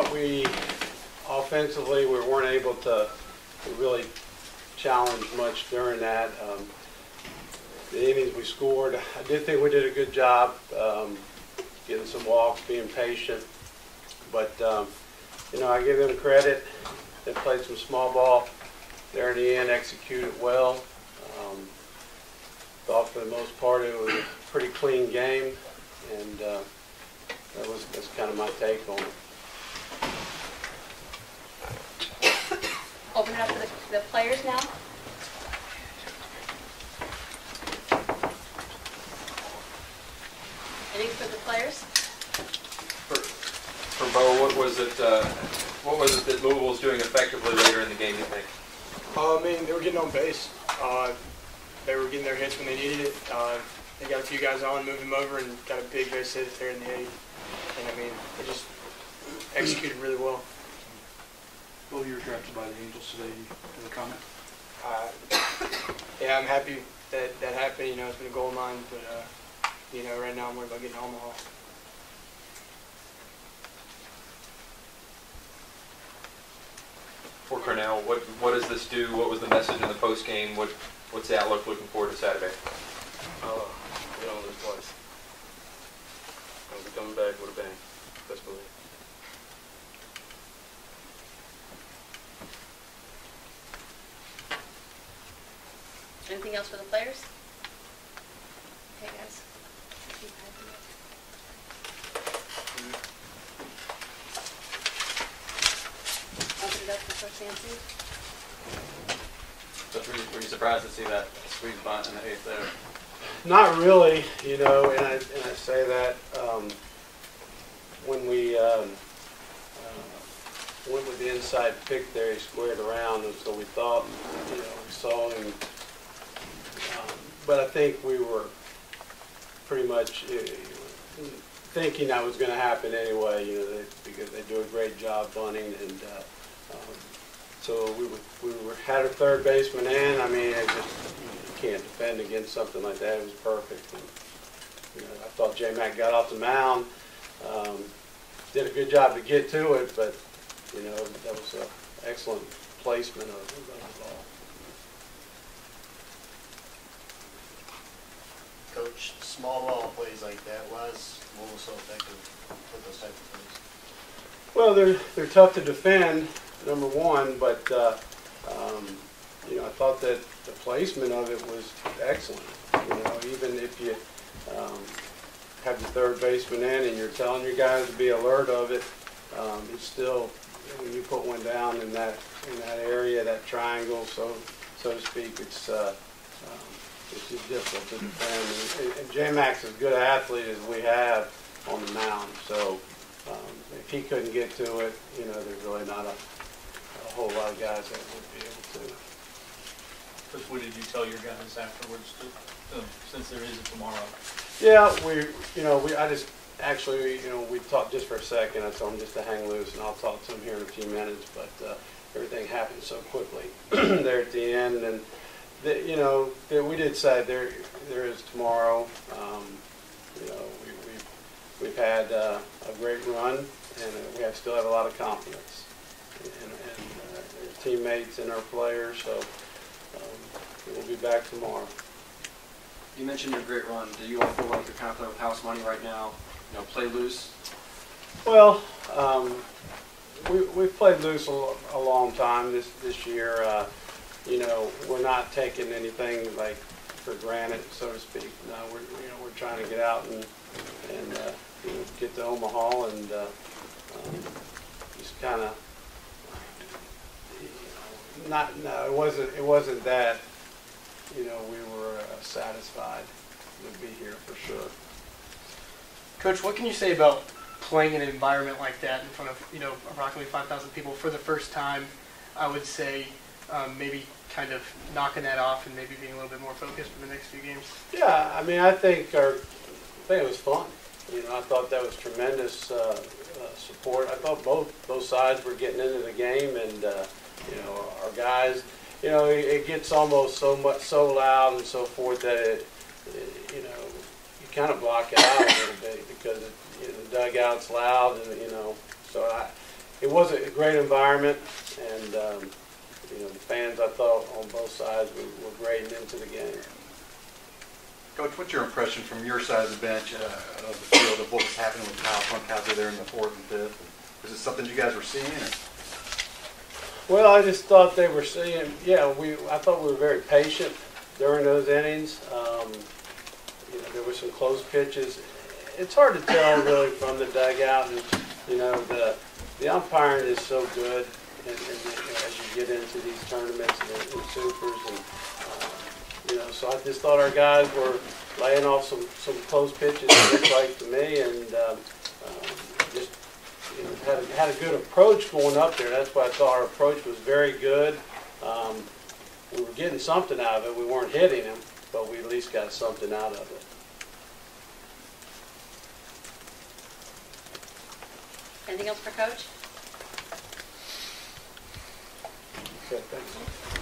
thought offensively, we weren't able to really challenge much during that. The innings we scored, I did think we did a good job getting some walks, being patient. But, I give them credit. They played some small ball there in the end, executed well. Thought for the most part it was a pretty clean game, and that's kind of my take on it. Open it up to the players now. Anything for the players? For Bo, what was it that Louisville was doing effectively later in the game, you think? I mean, they were getting on base. They were getting their hits when they needed it. They got a few guys on, moved them over, and got a big base hit there in the 8th. And, I mean, they just executed really well. Well, you were drafted by the Angels today. Have a comment? Yeah, I'm happy that happened. It's been a goal of mine, but, right now I'm worried about getting to Omaha. For Cornell, what does this do? What was the message in the post game? What's the outlook looking forward to Saturday? We don't lose twice. We'll be coming back with a bang. Best believe. Anything else for the players? Okay, guys. Open it up for Sansing. Were you surprised to see that squeeze bunt in the 8th there? Not really, and I say that when we went with the inside pick there, he squared around, and so we thought, we saw him. But I think we were pretty much thinking that was going to happen anyway, because they do a great job bunting, and so we had a third baseman in. I mean, you can't defend against something like that. It was perfect. And, I thought J-Mac got off the mound, did a good job to get to it, but that was an excellent placement of the ball. Coach, small ball plays like that, why is Louisville so effective with those type of plays? Well, they're tough to defend, number one, but I thought that the placement of it was excellent. Even if you have the third baseman in and you're telling your guys to be alert of it, it's still, when you put one down in that area, that triangle, so to speak, it's just difficult to defend. And J-Mac's as good an athlete as we have on the mound, so if he couldn't get to it, there's really not a whole lot of guys that would be able to. Coach, what did you tell your guys afterwards, since there is a tomorrow? Yeah, I just actually, we talked just for a second. I told him just to hang loose, and I'll talk to him here in a few minutes. But everything happened so quickly there at the end, and we did say there is tomorrow. We've had a great run, and we still have a lot of confidence in our teammates and our players. So we'll be back tomorrow. You mentioned your great run. Do you all feel like you're confident with house money right now? Play loose? Well, we've played loose a long time this year. We're not taking anything like for granted, so to speak. No, we're trying to get out and get to Omaha and just kind of it wasn't that we were satisfied to be here for sure. Coach, what can you say about playing in an environment like that in front of approximately 5,000 people for the first time? I would say maybe kind of knocking that off and maybe being a little bit more focused for the next few games. Yeah, I mean, I think it was fun. I thought that was tremendous support. I thought both sides were getting into the game, and our guys. It gets almost so loud and so forth that you kind of block it out a little bit because the dugout's loud, and so it was a great environment, and you know, the fans, I thought, on both sides were great into the game. Coach, what's your impression from your side of the bench, of the field, of what was happening with Kyle Funkhauser there in the 4th and 5th? Was it something you guys were seeing? Or? Well, I just thought they were seeing, yeah, I thought we were very patient during those innings. You know, there were some close pitches. It's hard to tell really from the dugout. And, you know, the umpiring is so good, and you know, as you get into these tournaments and supers, and you know, so I just thought our guys were laying off some close pitches, it looked like to me, and just you know, had a good approach going up there. That's why I thought our approach was very good. We were getting something out of it. We weren't hitting them, but we at least got something out of it. Anything else for Coach? Okay, thanks.